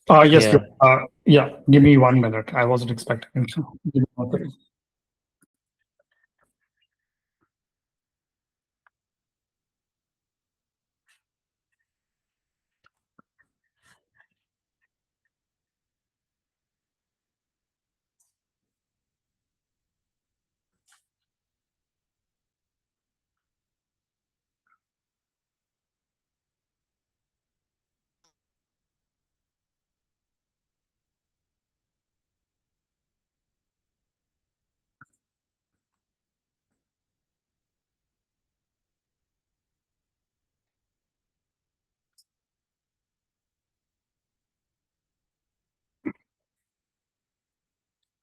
Yes, Yeah. yeah, give me 1 minute. I wasn't expecting. Give me 1 minute.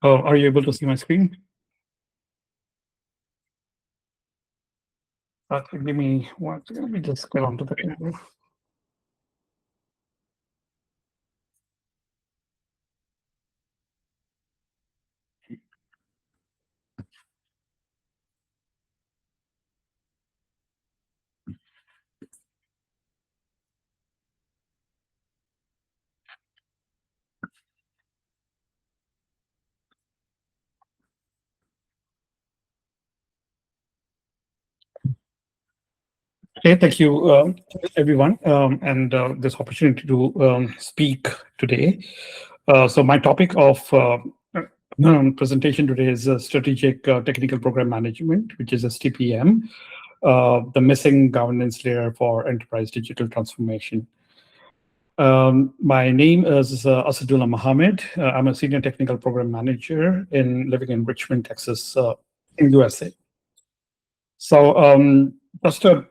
Are you able to see my screen? Give me one second. Let me just get onto the table. Okay, thank you, everyone, and this opportunity to speak today. So my topic of presentation today is strategic technical program management, which is STPM, the missing governance layer for enterprise digital transformation. My name is Asadullah Mohammed. I'm a senior technical program manager living in Richmond, Texas, in USA. So just a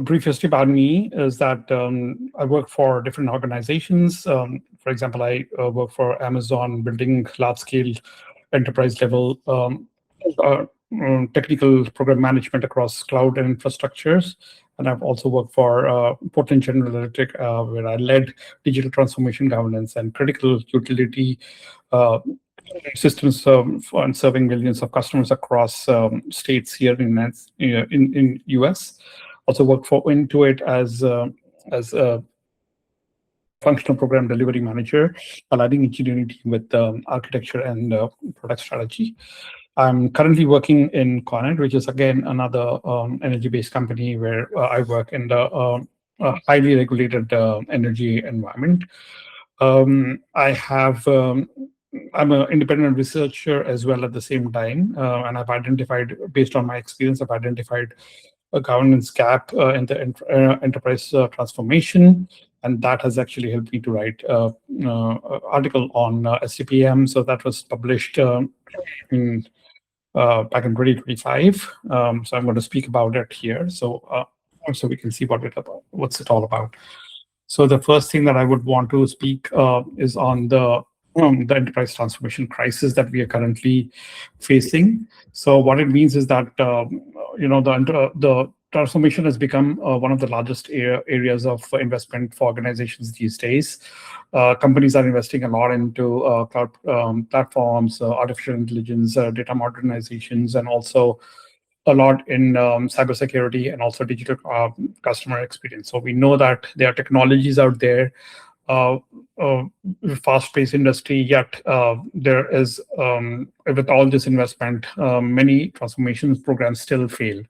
brief history about me is that I work for different organizations. For example, I work for Amazon, building large-scale enterprise-level technical program management across cloud and infrastructures. And I've also worked for Portland General Electric, where I led digital transformation governance and critical utility uh, systems and serving millions of customers across states here in US. Also worked for Intuit as a functional program delivery manager, aligning engineering team with architecture and product strategy. I'm currently working in Conet, which is again another energy-based company where I work in the highly regulated energy environment. I have I'm an independent researcher as well at the same time, and I've identified, based on my experience, I've identified a governance gap in the enterprise transformation, and that has actually helped me to write an article on SCPM. So that was published in back in 2025. So I'm going to speak about it here. So we can see what's it all about. So the first thing that I would want to speak is on the enterprise transformation crisis that we are currently facing. So what it means is that the transformation has become one of the largest areas of investment for organizations these days. Companies are investing a lot into cloud platforms, artificial intelligence, data modernizations, and also a lot in cybersecurity and also digital customer experience. So we know that there are technologies out there, uh, uh, fast-paced industry, yet there is, with all this investment, many transformation programs still fail.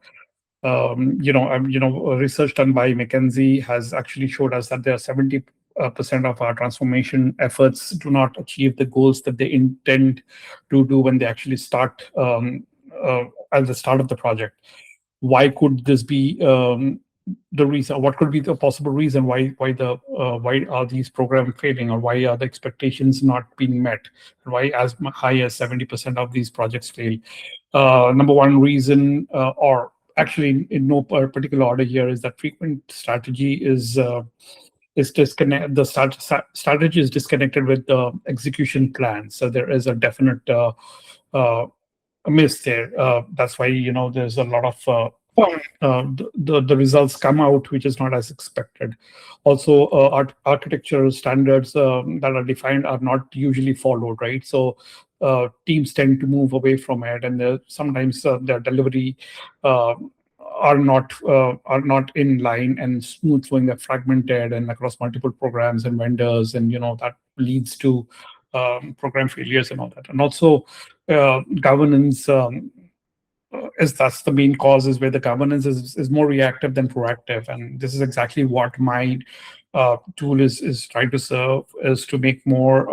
Research done by McKinsey has actually showed us that there are 70% of our transformation efforts do not achieve the goals that they intend to do when they actually start at the start of the project. Why could this be the reason? What could be the possible reason why are these programs failing, or why are the expectations not being met? Why as high as 70% of these projects fail? Number one reason, or actually in no particular order here, is that frequent strategy is disconnect. The strategy is disconnected with the execution plan. So there is a definite uh, miss there. That's why there's a lot of the results come out which is not as expected. Also, architectural standards that are defined are not usually followed, right? So teams tend to move away from it, and sometimes their delivery uh, are not in line and smooth flowing. They're fragmented and across multiple programs and vendors, and that leads to program failures and all that. And also governance. Is that's the main cause, is where the governance is more reactive than proactive, and this is exactly what my tool is trying to serve, is to make more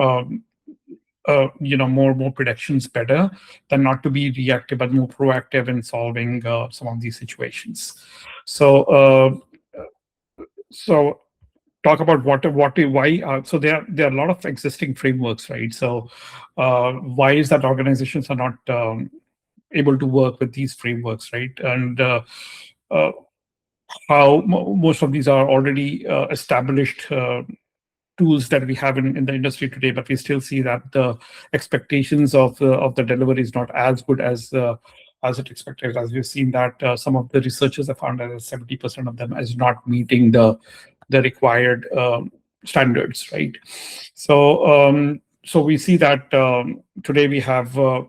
more predictions better, than not to be reactive but more proactive in solving some of these situations. So talk about why. So there are a lot of existing frameworks, right? So why is that organizations are not able to work with these frameworks, right? And uh, how most of these are already established tools that we have in the industry today, but we still see that the expectations of the delivery is not as good as it expected. As we've seen that some of the researchers have found that 70% of them is not meeting the required standards, right? So we see that today we have a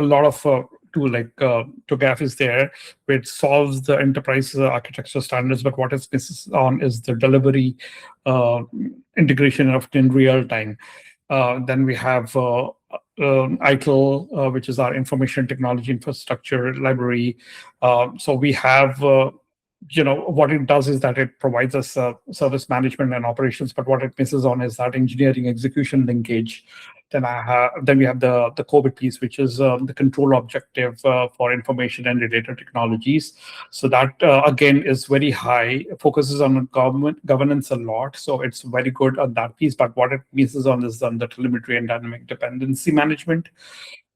lot of tool like TOGAF is there, which solves the enterprise architecture standards, but what it misses on is the delivery integration of in real time. Then we have ITIL, which is our information technology infrastructure library. So we have what it does is that it provides us service management and operations, but what it misses on is that engineering execution linkage. Then we have the COVID piece, which is the control objective for information and data technologies. So that again is very high, focuses on governance a lot. So it's very good on that piece. But what it misses on is on the telemetry and dynamic dependency management.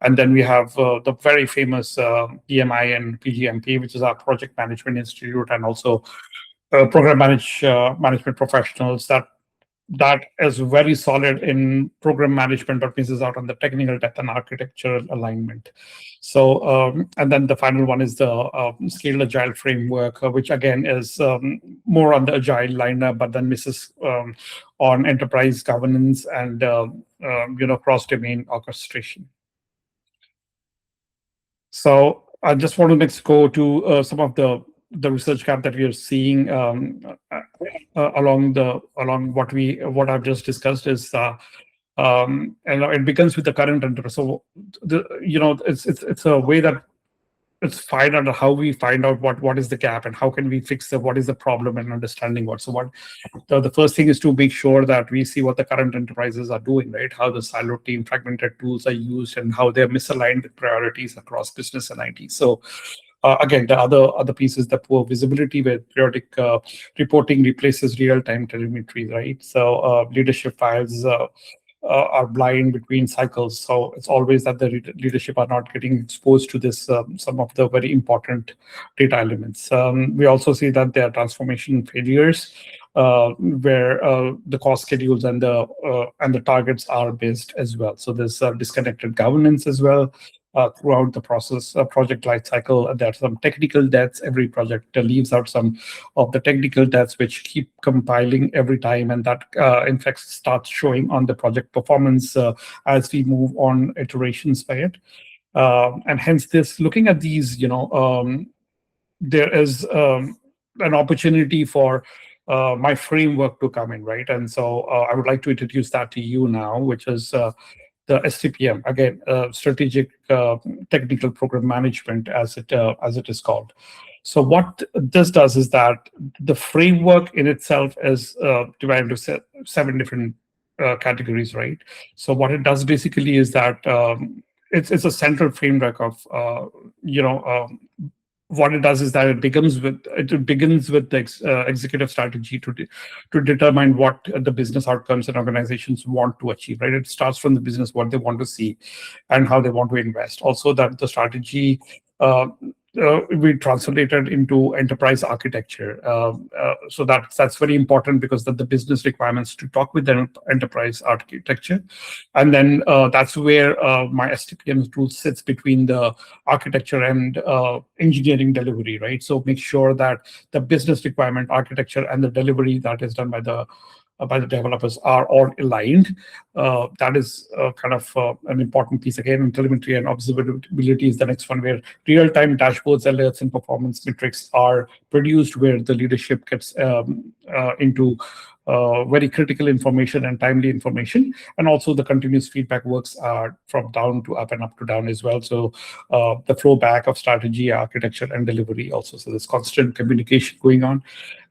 And then we have the very famous PMI and PGMP, which is our Project Management Institute, and also management professionals. That is very solid in program management, but misses out on the technical depth and architectural alignment. So, and then the final one is the Scaled Agile framework, which again is more on the agile lineup, but then misses on enterprise governance and cross-domain orchestration. So I just want to next go to some of the research gap that we are seeing along what I've just discussed is and it begins with the current enterprise. So it's a way that it's find out how we find out what is the gap and how can we fix what is the problem, and understanding what. So what the first thing is to make sure that we see what the current enterprises are doing, right? How the silo team fragmented tools are used and how they're misaligned with priorities across business and IT. So again, the other piece is the poor visibility, where periodic reporting replaces real-time telemetry, right? So leadership files are blind between cycles. So it's always that the leadership are not getting exposed to this, some of the very important data elements. We also see that there are transformation failures where the cost schedules and the targets are based as well. So there's disconnected governance as well. Throughout the process, project life cycle, there are some technical debts. Every project leaves out some of the technical debts, which keep compiling every time, and that in fact starts showing on the project performance as we move on iterations by it. And hence, this looking at these, there is an opportunity for my framework to come in, right? And so I would like to introduce that to you now, which is the STPM, again, strategic technical program management, as it is called. So what this does is that the framework in itself is divided into 7 different categories, right? So what it does basically is that it's a central framework of what it does is that it begins with the executive strategy to determine what the business outcomes and organizations want to achieve, right? It starts from the business, what they want to see and how they want to invest. Also, that the strategy we translated into enterprise architecture. So that's very important, because that the business requirements to talk with the enterprise architecture. And then that's where my STPM tool sits between the architecture and engineering delivery, right? So make sure that the business requirement, architecture, and the delivery that is done by the developers are all aligned. That is kind of an important piece. Again, and telemetry and observability is the next one, where real-time dashboards, alerts, and performance metrics are produced, where the leadership gets into very critical information and timely information. And also the continuous feedback works from down to up and up to down as well. So the flow back of strategy, architecture, and delivery also. So there's constant communication going on.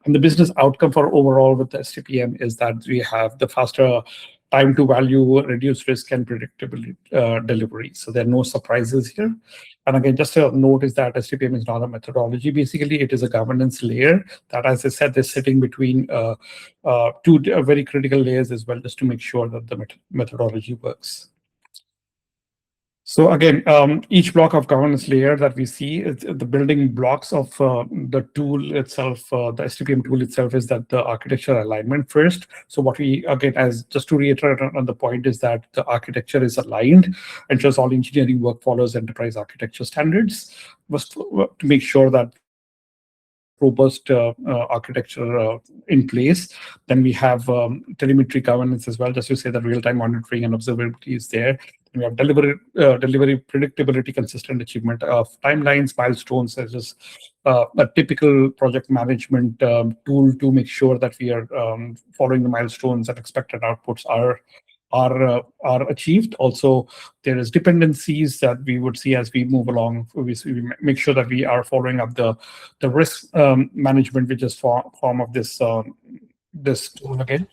And the business outcome for overall with the STPM is that we have the faster time to value, reduced risk, and predictable delivery. So there are no surprises here. And again, just a note is that STPM is not a methodology. Basically, it is a governance layer that, as I said, is sitting between two very critical layers as well, just to make sure that the methodology works. So again, each block of governance layer that we see, is the building blocks of the tool itself, the STPM tool itself, is that the architecture alignment first. So what we, again, as just to reiterate on the point, is that the architecture is aligned, ensures all engineering work follows enterprise architecture standards, was to make sure that robust architecture in place. Then we have telemetry governance as well, just to say that real-time monitoring and observability is there. We have delivery predictability, consistent achievement of timelines, milestones, as just a typical project management tool to make sure that we are following the milestones and expected outputs are achieved. Also, there is dependencies that we would see as we move along. We make sure that we are following up the risk management, which is form of this this tool again.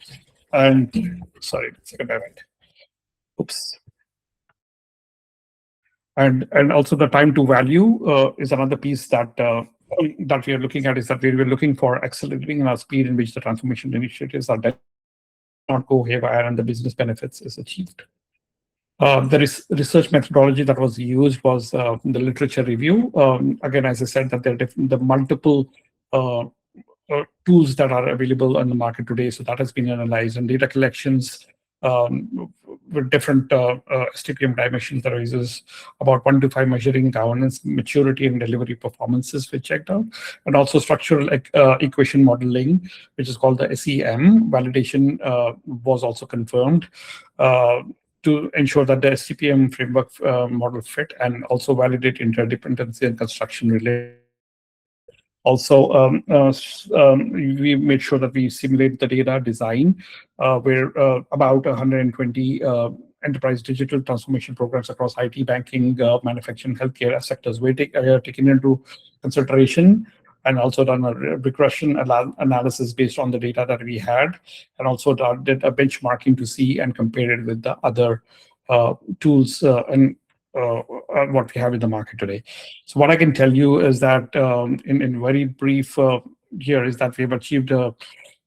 And sorry, second event. Oops. And also the time to value is another piece that that we are looking at, is that we're looking for accelerating our speed in which the transformation initiatives are not go haywire and the business benefits is achieved. The research methodology that was used was the literature review. Again, as I said, that there are the multiple tools that are available on the market today. So that has been analyzed, and data collections with different STPM dimensions that raises about 1 to 5 measuring governance, maturity, and delivery performances we checked out. And also structural equation modeling, which is called the SEM. Validation was also confirmed to ensure that the STPM framework model fit, and also validate interdependency and construction related. Also, we made sure that we simulate the data design, where about 120 enterprise digital transformation programs across IT, banking, manufacturing, healthcare sectors were taken into consideration, and also done a regression analysis based on the data that we had, and also did a benchmarking to see and compare it with the other tools and what we have in the market today. So what I can tell you is that in very brief here is that we have achieved the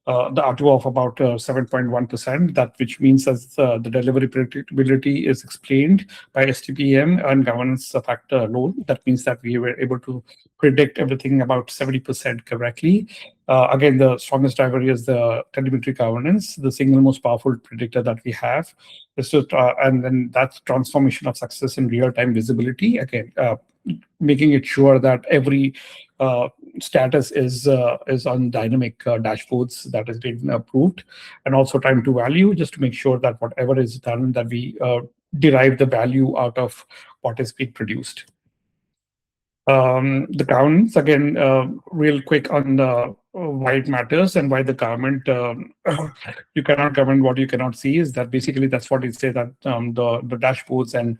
R2 of about 7.1%, that which means that the delivery predictability is explained by STPM and governance factor alone. That means that we were able to predict everything about 70% correctly. Again, the strongest driver is the telemetry governance, the single most powerful predictor that we have. And then that's transformation of success in real-time visibility. Again, making it sure that every status is on dynamic dashboards that is being approved, and also time to value, just to make sure that whatever is done, that we derive the value out of what is being produced. The governance, again, real quick on the why it matters and why the government, you cannot govern what you cannot see, is that basically that's what it says, that the dashboards and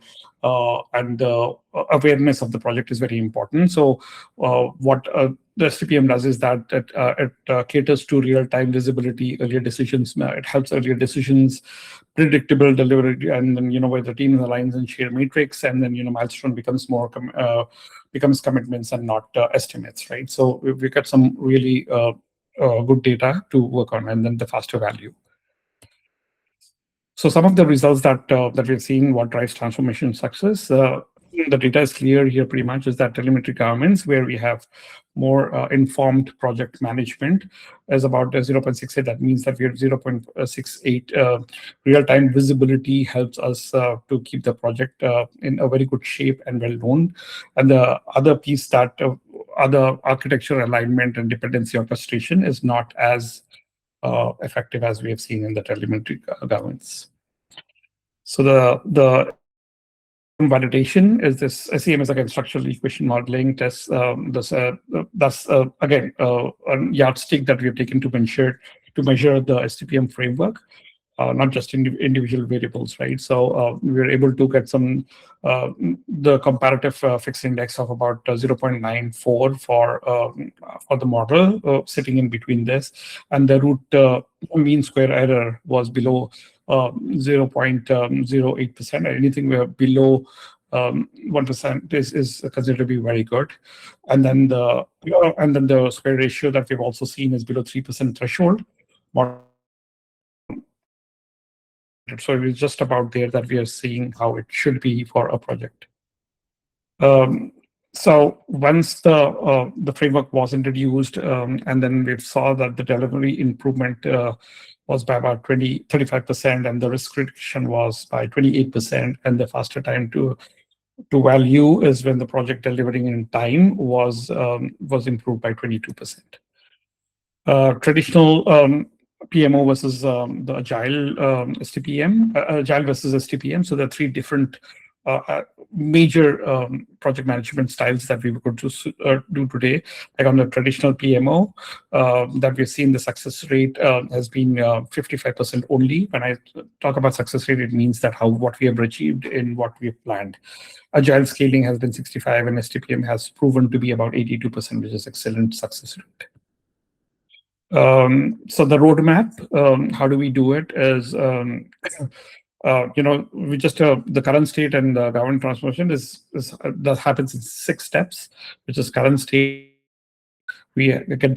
the awareness of the project is very important. So what the STPM does is that it caters to real-time visibility, earlier decisions. It helps earlier decisions, predictable delivery, and then where the team aligns and share matrix, and then milestone becomes more becomes commitments and not estimates, right? So we got some really good data to work on, and then the faster value. So some of the results that we've seen, what drives transformation success, the data is clear here pretty much, is that telemetry governance, where we have more informed project management, is about 0.68. That means that we have 0.68 real-time visibility helps us to keep the project in a very good shape and well known. And the other piece, that other architecture alignment and dependency orchestration, is not as effective as we have seen in the telemetry governance. So the validation is this SEM is again structural equation modeling test. That's again a yardstick that we have taken to ensure to measure the STPM framework, not just individual variables, right? So we were able to get the comparative fixed index of about 0.94 for the model, sitting in between this, and the root mean square error was below 0.08%. Anything below 1% is considered to be very good, and then the square ratio that we've also seen is below 3% threshold. So it is just about there that we are seeing how it should be for a project. So once the framework was introduced, and then we saw that the delivery improvement was by about 35%, and the risk reduction was by 28%, and the faster time to value is when the project delivering in time was improved by 22%. Traditional PMO versus the agile STPM, agile versus STPM. So there are three different major project management styles that we could do today. Like on the traditional PMO, that we've seen the success rate has been 55% only. When I talk about success rate, it means that what we have achieved in what we have planned. Agile scaling has been 65, and STPM has proven to be about 82%, which is excellent success rate. So the roadmap, how do we do it is, we just the current state and the governance transformation that happens in 6 steps, which is current state. We get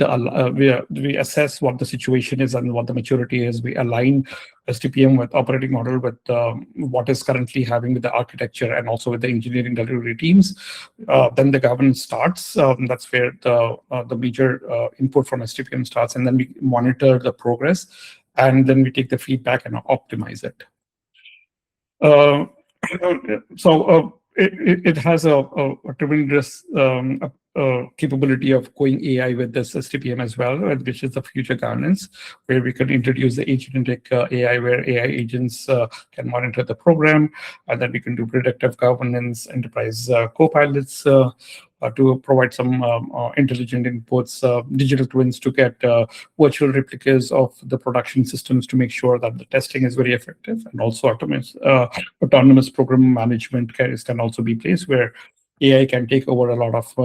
we assess what the situation is and what the maturity is. We align STPM with operating model with what is currently having with the architecture and also with the engineering delivery teams. Then the governance starts. That's where the major input from STPM starts, and then we monitor the progress, and then we take the feedback and optimize it. It has a tremendous capability of going AI with this STPM as well, which is the future governance, where we can introduce the agentic AI, where AI agents can monitor the program, and then we can do predictive governance, enterprise co-pilots to provide some intelligent inputs, digital twins to get virtual replicas of the production systems to make sure that the testing is very effective, and also autonomous program management can also be placed where AI can take over a lot of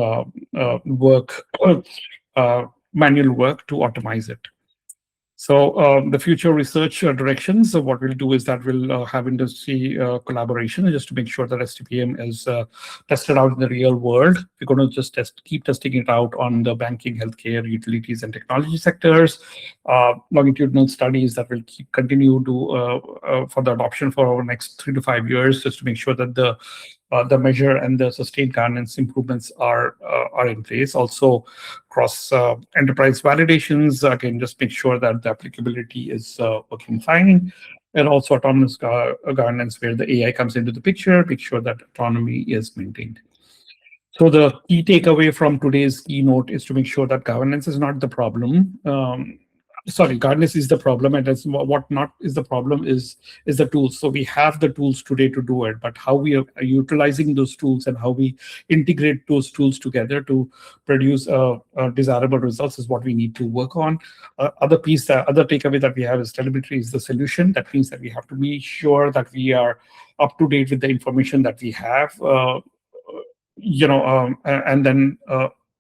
manual work to optimize it. So the future research directions, so what we'll do is that we'll have industry collaboration just to make sure that STPM is tested out in the real world. We're going to just keep testing it out on the banking, healthcare, utilities, and technology sectors. Longitudinal studies that will continue to for the adoption for our next 3 to 5 years, just to make sure that the measure and the sustained governance improvements are in place. Also, cross enterprise validations, again, just make sure that the applicability is working fine. And also autonomous governance, where the AI comes into the picture, make sure that autonomy is maintained. So the key takeaway from today's keynote is to make sure that governance is not the problem. Governance is the problem, and that's what not is the problem is the tools. So we have the tools today to do it, but how we are utilizing those tools and how we integrate those tools together to produce desirable results is what we need to work on. Other takeaway that we have is telemetry is the solution. That means that we have to be sure that we are up to date with the information that we have, and then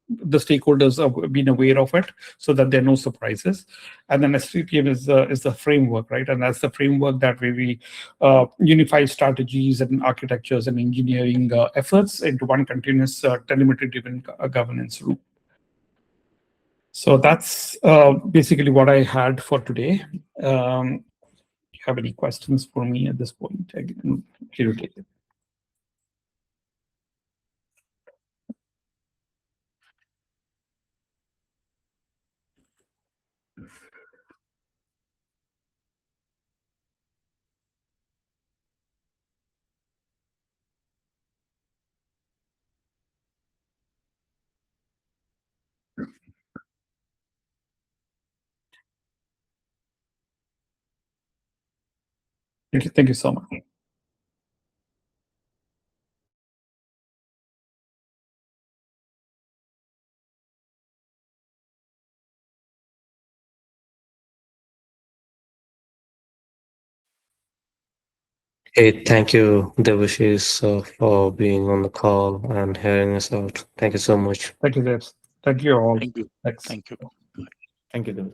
the stakeholders are being aware of it so that there are no surprises. And then STPM is the framework, right? And that's the framework that we unify strategies and architectures and engineering efforts into one continuous telemetry-driven governance loop. So that's basically what I had for today. Do you have any questions for me at this point? I'm here to take it. Thank you so much. Hey, thank you, Devashish, for being on the call and hearing us out. Thank you so much. Thank you, James. Thank you all. Thank you. Thanks. Thank you. Thank you, Dev.